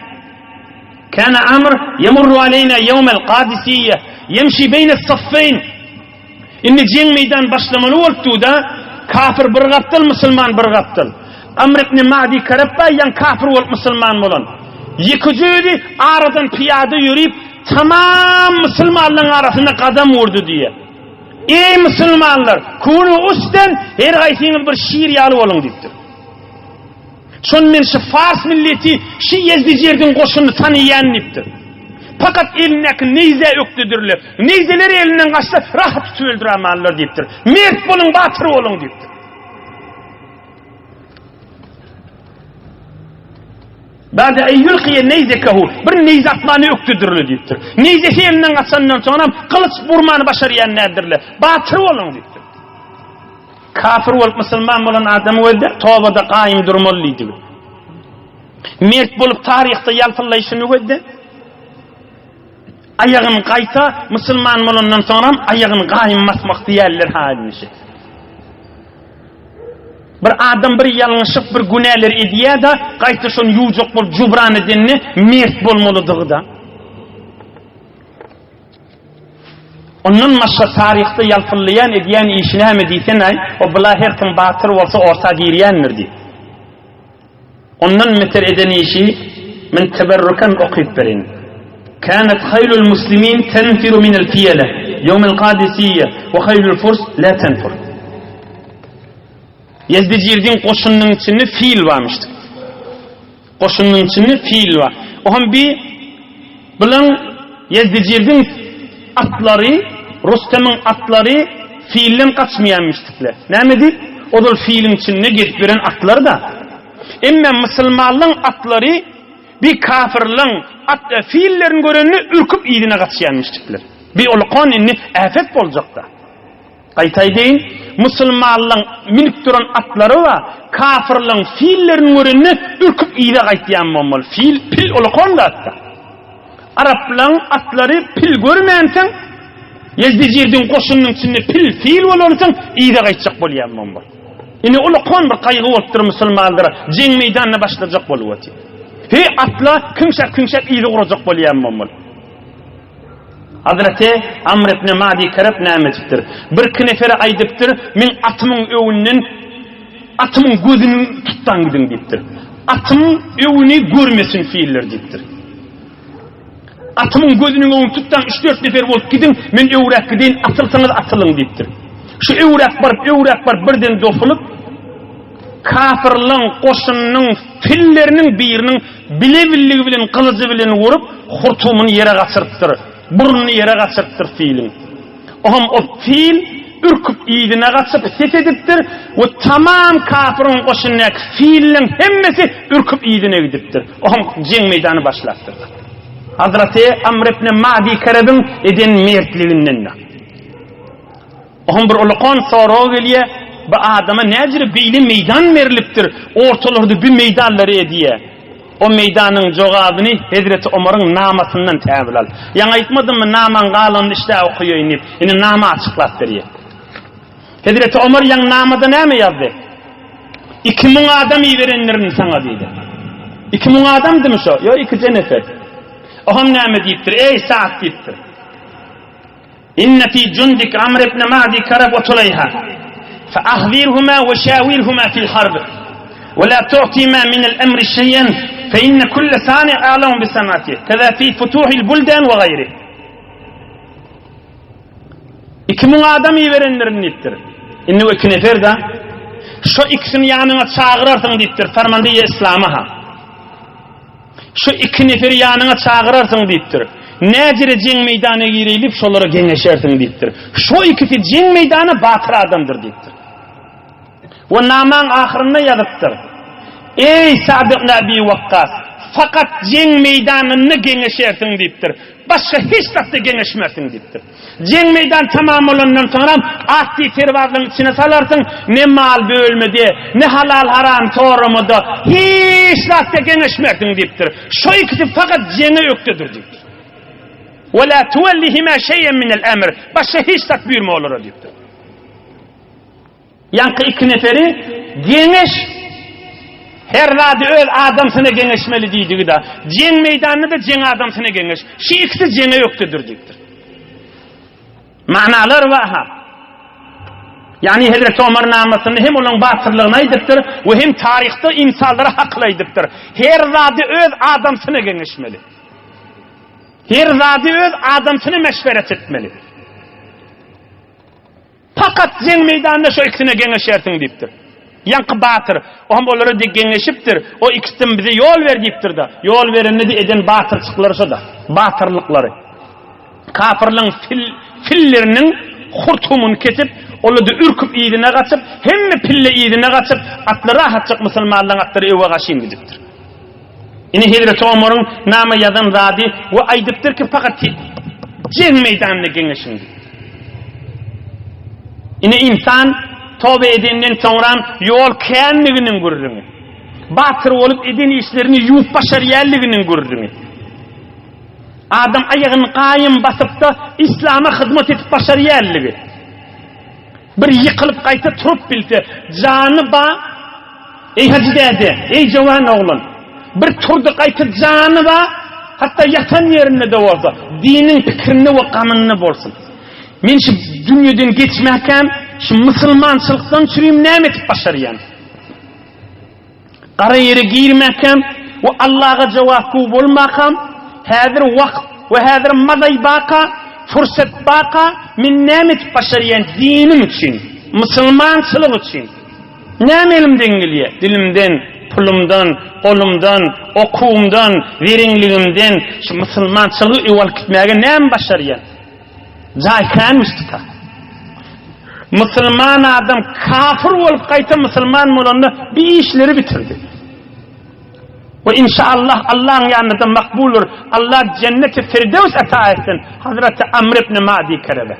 Kana Amr yemurru aleyna yevm el-Qadisiyye yemşi beyne s-saffeyn. İnni ceng meydan başlamalı oldu da kafir bir gaptal Müslüman bir gaptal. Amr ibn Ma'di kerep yan kafir ol Müslüman bolan. Yıkıcıydı aradan piyade yürüyüp tamam Müslümanların arasında kadam vurdu diye. Ey Müslümanlar kunu üstten her gaysinin bir şiir yalı olun deyiptir. Son men şu Fars milleti şu Yezdicilerden koşunu tanıyan deyiptir. Fakat elindeki neyze öktüdürler. Neyzeleri elinden kaçsa rahat tutulduramanlar deyiptir. Mert bolun batır olun deyiptir. Ba'da eyyulqiye neyzekehu bir neyze atmanı öktüdürlü deyiptir. Neyzesi elinden kaçsandan sonra kılıç vurmanı başarayan nedirler. Batır olun deyiptir. Kafir olup Müslüman olan adamı öldü, tövbede kaim durmalıydı. Mert bulup tarihte yalpıllayışını öldü. Ayağın kayta Müslüman olandan sonra ayağın kaim masmak diyerler halini. Bir adam bir yanlışık bir günahlar ediyor da kayta şun yucuk bol cubran edenini mert bolmalıdır da. Onun maşa tarihte yalpıllayan ediyen işine hem ediysen ay o bila her kim batır olsa orta giriyendir diye. Onun meter eden işi men teberrukan okuyup verin. Kânet haylul muslimin tenfiru minel fiyele yevmel kadisiyye ve haylul furs la tenfur. Yezdicilerin koşunun içinde fiil varmıştı. Koşunun içinde fiil var. O hem bir bilen Yezdicilerin atları, Rostem'in atları fiilden kaçmayanmıştıklar. Neydi? O da fiilin içinde gelip veren atları da. Emme Müslümanlığın atları bir kafirlığın fiillerin görenini ürküp iyidine kaçmayanmıştıklar. Bir olukon inni afet olacak da. Qaytay deyin, Müslümanlığın minik duran atları var, kafirlığın fiillerin görenini ürküp iyide qaytayan olmalı. Fiil, pil olukon da hatta. Arapların atları pil görmeyensen, Yezdicilerden koşunun içinde pil, fiil olursan, iyide qaytacak bolayan olmalı. Yine olukon bir kaygı oluptur Müslümanlara, ceng meydanına başlayacak boluyor. He atla kümşek iyide kuracak bolayan olmalı. Hazreti Amr ibn Ma'di kerep nämetipdir. Bir kinefere aydıptır, men atımın öwünden atımın gözünü tuttan gidin deyiptir. Atımın öwünü görmesin fiiller deyiptir. Atımın gözünün öwünü tuttan 3-4 nefer bolup gidin, men öwrek gidin, atılsanız atılın deyiptir. Şu öwrek bar birden dofulup kafirliğin koşunun fillerinin birinin bile bilen kılıcı bilen vurup hurtumunu yere kaçırıptır. Burnunu yere kaçırttır fiilin. O fiil ürküp iyidine kaçıp ses ediptir ve tamam kafirin koşunak fiilin hemmesi ürküp iyidine gidiptir. Ceng meydanı başlattır. Hazreti Amr ibn Ma'di kerebin eden mertliğinden de. Bir ulukon soru geliye bu adama necir beyli meydan veriliptir. Ortalarda bir meydanları ediye. O meydanın cevabını Hazreti Ömer'in namasından tevil al. Yani aytmadım mı naman kalın işte okuyor inip. Yine nama açıklattır ya. Hazreti Ömer yan namada ne mi yazdı? 2000 adam iyi verenlerin sana deydi. 2000 adam demiş o. Yok 2 nefer. O hem ne mi deyiptir? Ey Sa'd deyiptir. İnne fi cundik Amr ibn Ma'di karab ve Tulayha. فأحذرهما وشاورهما في الحرب ولا تعطي ما من الأمر شيئا فإن كل صانع أعلم بصنعته كذا في فتوح البلدان وغيره. İkimin adam iyi verenlerin nittir. İnne o iki nefer de şu ikisini yanına çağırarsın deyiptir. Farmandiye İslam'a ha. Şu iki neferi yanına çağırarsın deyiptir. Necire ceng meydana girilip şolara genleşersin deyiptir. Şu ikisi ceng meydana batır adamdır deyiptir. O naman ahirine yazıptır. Ey Sa'd ibn Abi Waqqas, fakat ceng meydanını genleşersin deyiptir. Başka hiç tarafta genleşmersin deyiptir. Ceng meydan tamam olandan sonra ahdi tervarlığın içine salarsın, ne mal bölmedi, ne halal haram torumudu, hiç tarafta genleşmersin deyiptir. Şu ikisi fakat cenge yoktudur deyiptir. وَلَا تُوَلِّهِمَا شَيْءًا مِنَ الْأَمْرِ Başka hiç tat buyurma olur deyiptir. Yankı iki neferi genleş, her radi öz adamsına genleşmeli deydiği de, ceng meydanını da ceng adamsına genleş. Şu ikisi cenge yoktudur deyiptir. Manalar var ha. Yani Hazreti Ömer namasını hem onun batırlığına aydıptır ve hem tarihte insanlara haklaydıptır. Her radi öz adamsına genleşmeli. Her radi öz adamsını meşveret etmeli. Fakat ceng meydanında şu ikisine genleşersin deyiptir. Yankı batır, o hem onları da genleşiptir, o ikisinden bize yol ver deyiptir da, yol verenini de eden batırçıkları da, batırlıkları. Kafirlığın fillerinin hurtumunu kesip, onu da ürküp iyidine kaçıp, hem mi pille iyidine kaçıp, atları rahatçık Müslümanlığın atları eve kaçayım deyiptir. Yine Hazreti Ömer'in namı yazan zadi, o aydıptır ki fakat ceng meydanına genleşin deyiptir. Yine insan, tövbe edenden sonra yol kendiliğinin görürünü. Batır olup eden işlerini yup başarıyelliğinin görürünü. Adam ayağını kayım basıp da İslam'a hizmet etip başarıyelliği. Bir yıkılıp kayta turup bilse, canı ba, ey hacı dede, ey cavan oğlum, bir turdu kayta canı ba, hatta yatan yerinde de olsa, dinin fikrini ve kanını bolsun. Men şu dünyadan geçmeyken, şu Müslümançılıktan çürüyüm ne etip başarıyan. Kara yere girmeyken, ve Allah'a cevap bulmakam, hazır vakt ve hazır mazay baka, fırsat baka, men ne etip başarıyan dinim için, Müslümançılık için. Ne elimden geliyor? Dilimden, pulumdan, kolumdan, okumdan, verimliğimden, şu Müslümançılığı evvel gitmeye ne başarıyan? Zaykan müstüka. Müslüman adam kafir olup kayta Müslüman olanı bir işleri bitirdi. Ve inşallah Allah'ın yanında makbulur. Allah cenneti firdevs ata etsin. Hazreti Amr ibn Madi kerebe.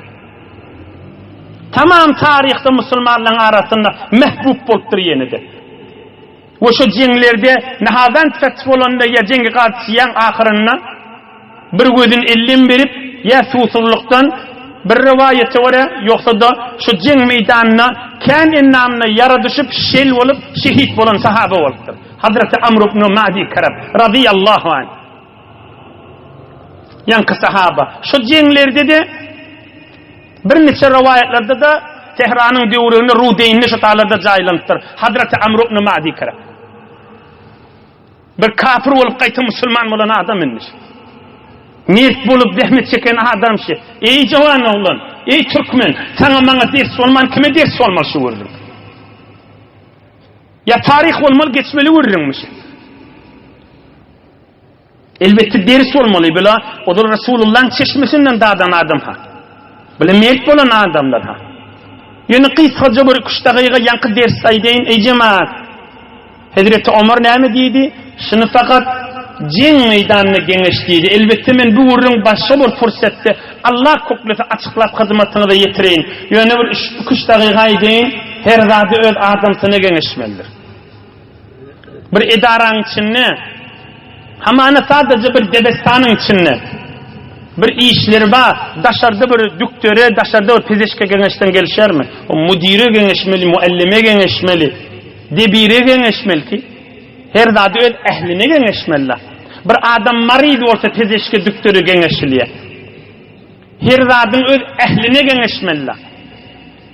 Tamam tarihte Müslümanların arasında mehbub boluptur yenidi. Ve şu cenglerde nehadan fetih olanda ya cengi karşıyan ahirinde bir gözün ellim verip ya susulluktan bir rivayeti var yoksa da şu ceng meydanına kendi namına yara düşüp şel olup şehit olan sahabe oluptur. Hazreti Amr ibn Madi Kereb radıyallahu anh. Yankı sahaba. Şu cenglerde de bir neçe rivayetlerde de Tehran'ın devrini Rudeynli şu tağlarda caylanıptır. Hazreti Amr ibn Madi Kereb. Bir kafir olup kaytı Müslüman olan adam inmiş. Mert bulup zahmet çeken adam şey. Ey cavan oğlan, ey Türkmen, sana bana ders olman, kime ders olmalı şu vururun? Ya tarih olmalı, geçmeli vururunmuş. Elbette ders olmalı, böyle o da Resulullah'ın çeşmesinden dağdan adam ha. Böyle mert olan adamlar ha. Yani kıysaca bir kuştağıyla yankı ders saydeyin, ey cemaat. Hazreti Ömer ne deydi? Şunu fakat ceng meydanına genleştiydi. Elbette men bu vurun başka bir fırsette Allah koklası açıklap hizmetini de yetireyin. Yani bir 3 dakika deyin, her zadi öz adamsına genleşmelidir. Bir idaranın içinde, hamana sadece bir debestanın içinde, bir işleri var, daşarda bir doktöre, daşarda bir fiziske genleşten gelişer mi? O müdire genleşmeli, muallime genleşmeli, debire genleşmeli ki, her zadi öz ehline genleşmeliler. Bir adam marid olsa tezeşke doktoru genleşiliye. Her zadın öz ehline genleşmeliler.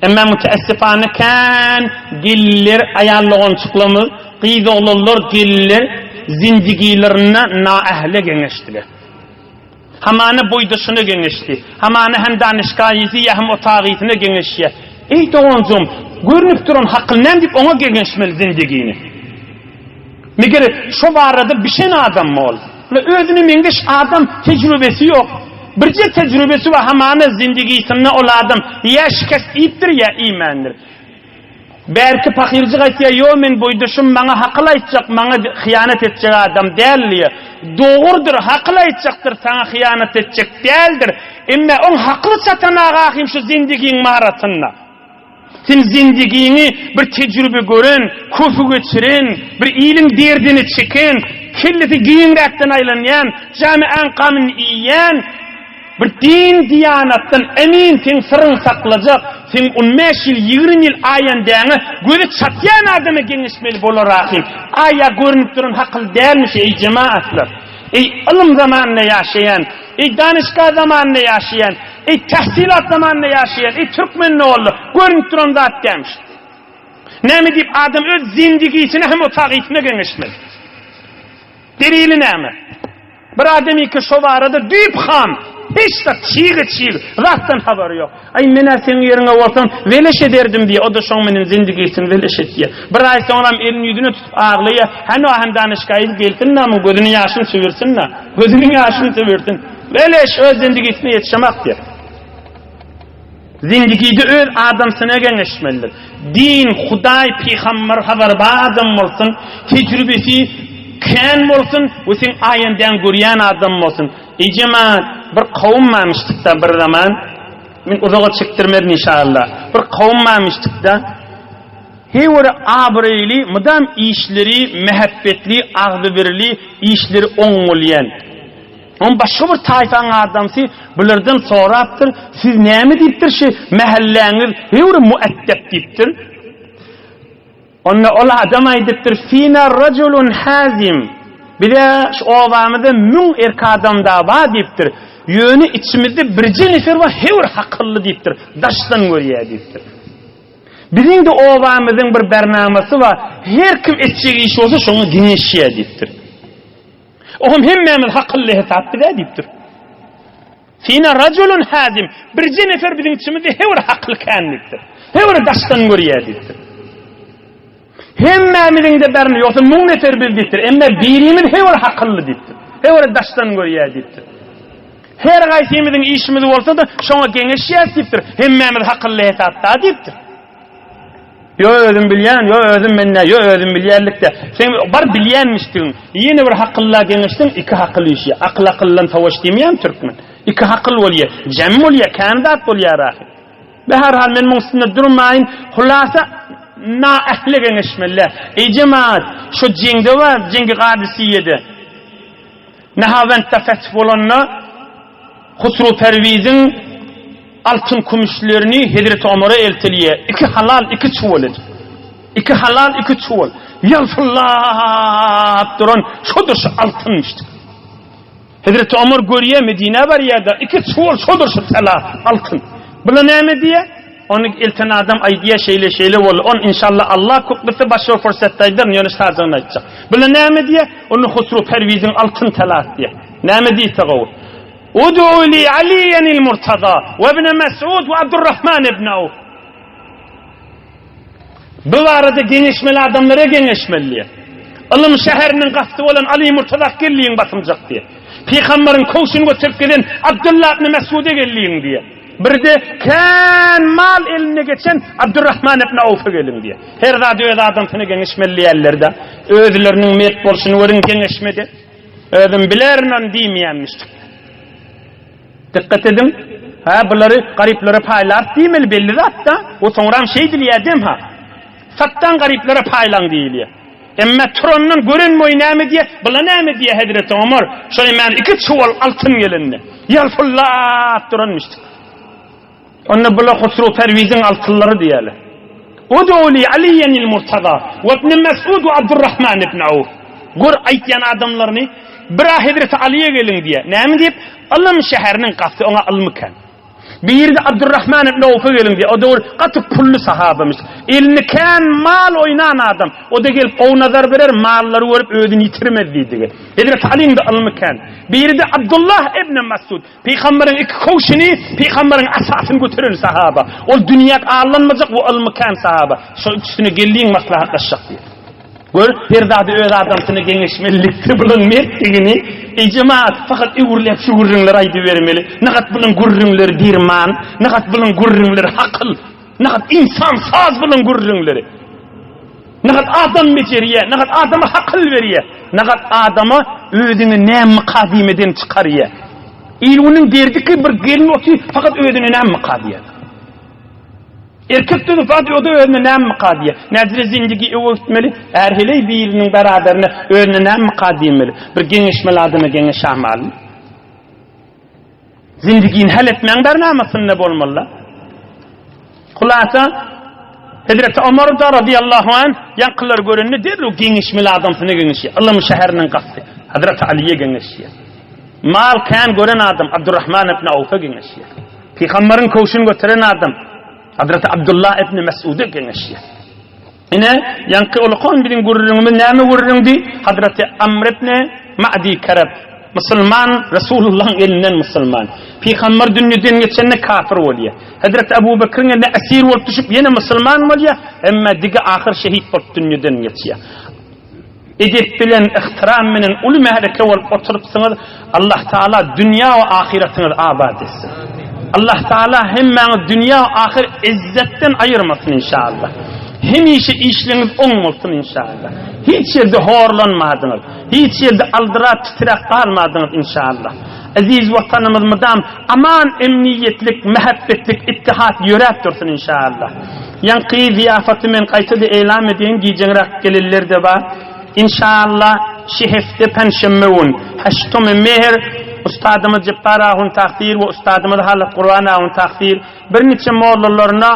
Ama müteessifane kan giller ayarlığın çıklamı, kıydı olurlar giller, zindigilerine naahle geniştiler. Hamana boydasını genişti. Hamana hem danışkayisi ya hem otağitine genişti. Ey doğuncum, görünüp durun hakkından deyip ona genişmeli zindigini. Megere şu varada bir şey adam mı ol? Ve özünü mengeş adam tecrübesi yok. Birce tecrübesi var hamana zindigisinde ol adam. Ya şikast iyiptir ya imandır. Belki fakircik aytya yo men boyduşum bana hakıl aytacak, bana hıyanet edecek adam değil ya. Doğrudur, hakıl aytacaktır, sana hıyanet edecek değildir. Ama on haklı satana ağayım şu zindigin maharatına. Sen zindigini bir tecrübe görün, kufu geçirin, bir iyiliğin derdini çekin, kelleti giyinrekten aylanyan, camian kanun iyiyen, bir din diyanattan emin sen sırrın saklayacak, sen 15 yıl, 20 yıl ayan deyene, gözü çatyan adamı genişmeli bolar ahim. Aya görünüp durun hakıl değilmiş ey cemaatler. Ey ilim zamanında yaşayan, ey danışka zamanında yaşayan, ey tahsilat zamanında yaşayan, ey Türkmen ne oldu? Görünüp durun zat demiş. Ne mi deyip adam öz zindigisine hem o tağitine genişmeli. Derili ne mi? Bir adam iki şu arada düyüp ham. Hiç de çiğ, zattan haberi yok. Ay mena senin yerine olsam veleş ederdim diye, o da şon menin zindigisini veleş et diye. Bir ay sonra elin yüzünü tutup ağlıyor, hani o hem danışkayı gelsin na mı, gözünün yaşını çevirsin na, gözünün yaşını çevirsin. Veleş öz zindigisine yetişemek diye. Zindigi de öz adamsına genişmelidir. Din, Huday, Peygamber haber adam olsun, tecrübesi ken olsun, o sen ayından görüyen adam olsun. Cemaat bir kavim mamıştık da bir zaman, men uzağa çektirmedim inşallah. Bir kavim mamıştık da, hevri abreyli, mıdam işleri mehabbetli, ağdıbirli, işleri oğulayan. On başka bir tayfan adamsı, bilirden sorattır, siz ne mi deyiptir şey, mahalleniz, hevri muaddep deyiptir. Onunla ola adam aydiptir, fina raculun hazim. Bir de şu ovamızda mün erkek adam da var deyiptir. Yönü içimizde birce nefer var, hevr hakıllı deyiptir. Daştan görüyor deyiptir. Bizim de ovamızın bir bernaması var. Her kim etçeği iş olsa şunu genişiyor deyiptir. Oğum hemmemiz hakıllı hesap bile deyiptir. Fina raculun hazim. Birce nefer bizim içimizde hevr hakıllı kan deyiptir. Hevr daştan görüyor deyiptir. Hemmemizin de berni yoksa mun nefer bildiktir. Ama birimin hevr hakıllı deyiptir. Hevr daştan görüyor deyiptir. Her gaysimizin işimiz olsa da şuna genişiyet deyiptir. Hemmemiz hakıllı hesapta deyiptir. Yo özüm bilyen, yo özüm menne, yo özüm bilyerlikte. Sen bar bilyenmiştin. Yine bir hakıllığa geniştin, iki hakıllı işi. Akıl akıllan savaş demeyen Türkmen. İki hakıl oluyor. Cem oluyor, kandidat oluyor rahim. Ve herhal men üstünde durmayın. Hulasa na ahli genişmelle. Ey cemaat, şu cengde var, cengi kadisiyede. Nehavent'te fetih olanla Husru Perviz'in altın kumuşlarını Hazreti Ömer'e eltiliye. İki halal, iki çuval edi. İki halal, iki çuval. Yalfallah duran, şudur şu altınmıştı. Hazreti Ömer görüyor Medine var yerde, iki çuval şudur şu tela altın. Buna ne mi diye? Onu ilten adam aydiye şeyle ol. On inşallah Allah kutlası başı fırsattaydır. Yönüş tarzını açacak. Buna ne mi diye? Onu Husru Perviz'in altın tela diye. Ne mi diye tağavur? Udu'u li Aliyenil Murtada ve ibn Mes'ud ve Abdurrahman ibn Avf. Bu arada genişmeli adamlara genişmeli. Ilim şehrinin kastı olan Ali Murtada gelliğin batımcak diye. Peygamberin kovşunu götürüp gelen Abdullah ibn Mes'ud'e gelliğin diye. Bir de kan mal eline geçen Abdurrahman ibn Avf'a gelin diye. Her radyoda adam seni genişmeli yerlerde. Özlerinin meyit bolşunu verin genişmedi. Özüm bilerle demeyenmiştik. Dikkat edin. Ha bunları gariplere paylar değil belli hatta. O sonra şey diliyedem ha. Sattan gariplere paylan değil ya. Emme tronun görünmüyor ne mi diye, bula ne mi diye Hazreti Ömer. Şöyle men iki çuval altın gelindi. Yalfullah duranmıştık. Onu bula Husru Perviz'in altınları diyeler. Udu'u li Aliyenil Murtada ve ibn Mes'ud ve Abdurrahman ibn Avf. Gör aytyan adamlarını bir Hazreti Ali'ye gelin diye. Ne mi deyip? Alım şehrinin kastı ona almıken. Bir de Abdurrahman ibn Avf'a gelindi. O da katı pullu sahabamış. Elini kan mal oynan adam. O da gelip o nazar verer malları görüp ödünü yitirmedi diye. Hazreti Ali'nin de alımkan. Bir de Abdullah ibn Mas'ud. Peygamberin iki koşunu, peygamberin asasını götüren sahaba. O dünya ağlanmayacak o alımkan sahaba. Şu üstüne geldiğin maslahatlaşacak diye. Gör, bir daha da öz adamsını genişmelikti bulun mertliğini. Cemaat fakat uğurlayıp şu gurrunlar aydı vermeli. Nakat bulun gurrunları dirman, nakat bulun gurrunları hakıl, nakat insan saz bulun gurrunları. Nakat adam beceriye, nakat adama hakıl veriye, nakat adama ödünü ne mukadimeden çıkarıya. İlmunun derdi ki bir gelin oti fakat ödünü ne mukadiye. Erkekten ufak o da önüne nem mukadiye. Nezre zindigi öğütmeli. Erheley birinin beraberine önüne nem mukadiyemeli. Bir genişmeli adına genişamalı. Zindigiyin hal etmeyen bernamasın ne bolmalı. Kulasa Hazreti Ömer da radıyallahu anh yankılar görünne der o genişmeli adamsına genişiye. Allah'ın şehrinin kastı. Hazreti Ali'ye genişiye. Mal kan gören adam Abdurrahman ibn Avf'a genişiye. Peygamberin koşunu götüren adam Hazreti Abdullah ibn Mas'ud'a genişiye. Yine yankı olukon bilin gururunun neyme gururundu? Hazreti Amr ibn Ma'di Karab. Müslüman, Resulullah'ın elinden Müslüman. Peygamber dünyeden geçenine kafir oluyor. Hazreti Ebu Bekir'in eline esir olup düşüp yine Müslüman oluyor. Ama dige ahir şehit olup dünyeden geçiyor. Edip bilen, ihtiram bilen, ulu mehleke olup oturupsınız. Allah Teala dünya ve ahiretiniz abad etsin. Allah Teala hemen dünya ahir izzetten ayırmasın inşallah. Hem işleriniz olmasın inşallah. Hiç yerde horlanmadınız. Hiç yerde aldıra titrek kalmadınız inşallah. Aziz vatanımız madam aman emniyetlik, mehabbetlik, ittihat yörep dursun inşallah. Yankı ziyafetimin kayıtıda eylem edeyim giyeceğirak gelirler de var. İnşallah şehefte penşemmevun. Haştum-i mehir Ustadımız Cebbarahun takdir ve ustadımız Halat Kur'anahun takdir bir neçe moğullarına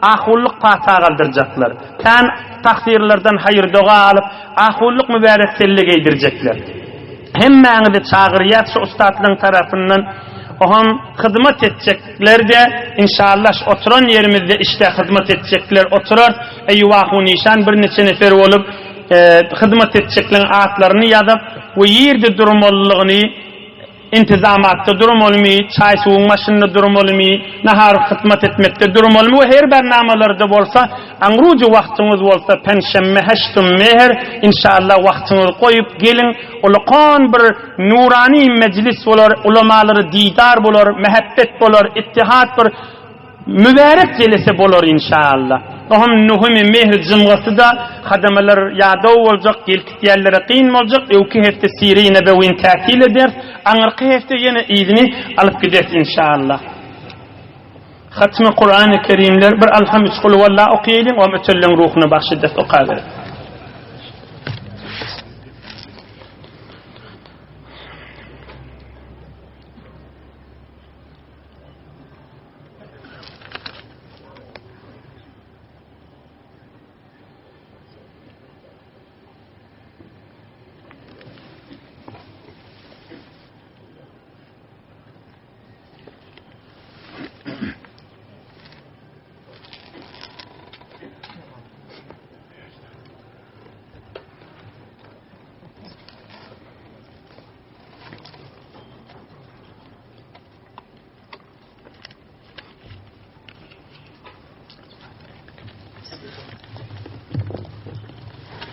ahullık pata kaldıracaklar. Kan takdirlerden hayır doğa alıp ahullık mübarek selli giydirecekler. Hemen de çağırıyat şu ustadlığın tarafından ohum hizmet edecekler de inşallah oturan yerimizde işte hizmet edecekler oturur. Eyvahun nişan bir neçe nefer olup hizmet edeceklerin adlarını yazıp ve yerde durumluluğunu intizamatta durum olmayı, çay soğuk maşininde durum olmayı, nahar hizmet etmekte durum olmayı, her bernamalarda bolsa, anrucu vaktiniz bolsa, penşemme, haştum meher, inşallah vaktiniz koyup gelin, ulukan bir nurani meclis olur, ulamaları didar bulur, mehabbet bulur, ittihat bir mübarek celese bulur inşallah. Ohum nuhumi mehr cımgası da hadameler yada olacak, gelkit yerlere kıyın olacak, evki hefte Sire-i Nebevin tatil eder, anırkı hefte yine izni alıp gider inşallah. Hatmi Kur'an-ı Kerimler bir alhamdülillah kulu vallah okuyalım ve mütellin ruhunu bahşedet okuyalım.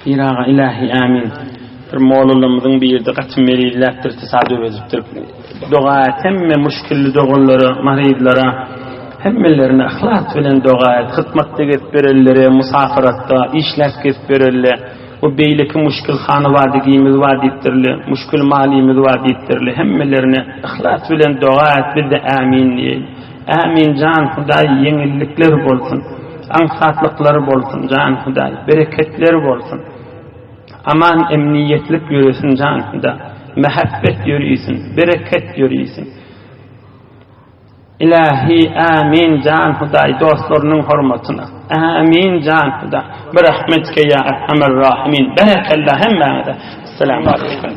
İrağa ilahi amin. Bir moğlullumuzun bir yerde katmeriyillerdir, tesadüf ediptir. Doğa temme müşkilli doğulları, maridlara, hemmelerine ahlat bilen doğa, hıtmatta git verirleri, musafiratta, işlet git verirli, o beyleki müşkil hanı vadigimiz vadittirli, müşkil malimiz vadittirli, hemmelerine ahlat bilen doğa, bir de amin diyelim. Amin can Huday yenilikler bolsun, ansatlıkları bolsun can Huday, bereketler bolsun. Aman emniyetlik yürüsün can Huday, mehabbet yürüsün, bereket yürüsün. İlahi amin can Huday dostlarının hürmetine. Amin can Huday. Berahmetke ya erhamer rahimin. Berekallah hemmede. Esselamu aleyküm.